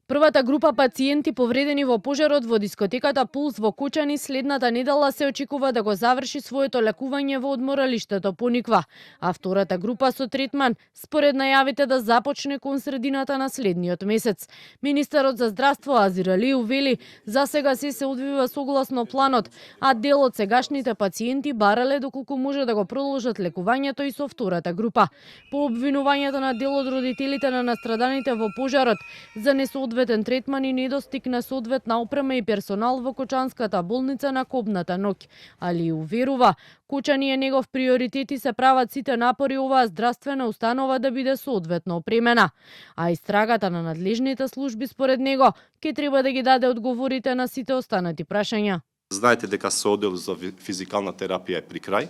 Првата група пациенти повредени во пожарот во дискотеката Пулс во Кучани следната недела се очекува да го заврши своето лекување во одморалиштето Пониква, а втората група со третман според најавите да започне кон средината на следниот месец. Министерот за здравство Азир Алиев вели за сега се одвива согласно планот, а дел од сегашните пациенти барале доколку може да го продолжат лекувањето и со втората група. По обвинувањето на дел од родителите на настраданите во пожарот за несоодветен третман и недостиг на соодветна опрема и персонал во Кочанската болница на кобната ноќ. Али уверува, Кучани е негов приоритет и се прават сите напори оваа здравствена установа да биде соодветно опремена. А истрагата на надлежните служби според него ќе треба да ги даде одговорите на сите останати прашања. Знаете дека соодел за физикална терапија е при крај.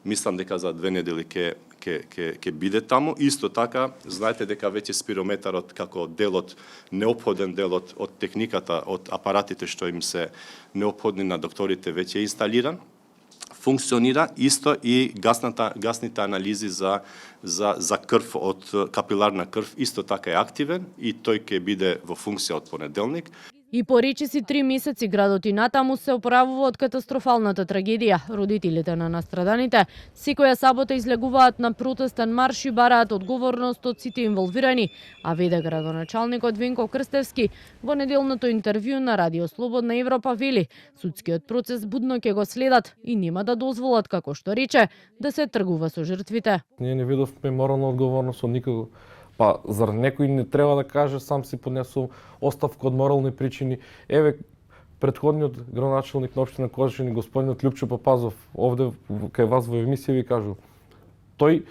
Мислам дека за 2 недели ќе биде таму. Исто така, знаете дека веќе спирометарот како неопходен дел од техниката, од апаратите што им се неопходни на докторите веќе е инсталиран. Функционира исто и гасните анализи за крв од капиларна крв исто така е активен и тој ќе биде во функција од понеделник. И по речиси 3 месеци градот и натаму се оправува од катастрофалната трагедија. Родителите на настраданите секоја сабота излегуваат на протестен марш и бараат одговорност од сите инволвирани, а веде градоначалникот Венко Крстевски во неделното интервју на Радио Слободна Европа вели судскиот процес будно ќе го следат и нема да дозволат, како што рече, да се тргува со жртвите. Ние не видовме морална одговорност од никого. Па, зар некој не треба да каже сам си поднесувам оставка од морални причини? Еве, претходниот градоначалник на општина Козишани, господинот Љупчо Папазов, овде кај вас во емисија ви кажу, тој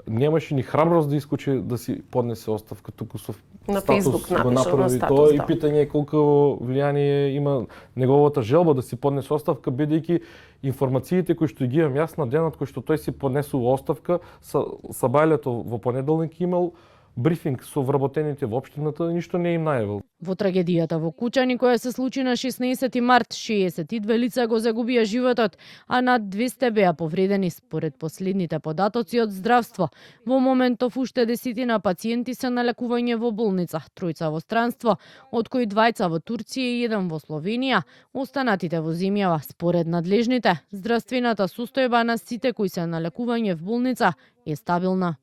немаше ни храброст да искочи да си поднесе оставка, туку со на статус го направи тоа и питање е колку влијание има неговата желба да си поднесе оставка, бидејќи информациите кои што ги имам јас на денот кој што тој си поднесува оставка, сабајлето во понеделник имал брифинг со вработените во општината, ништо не им најавил. Во трагедијата во Кучани, која се случи на 16 март, 62 лица го загубија животот, а над 200 беа повредени според последните податоци од здравство. Во моментов уште десетина пациенти се на лекување во болница, 3 во странство, од кои 2 во Турција и 1 во Словенија, останатите во земјава. Според надлежните, здравствената состојба на сите кои се на лекување в болница е стабилна.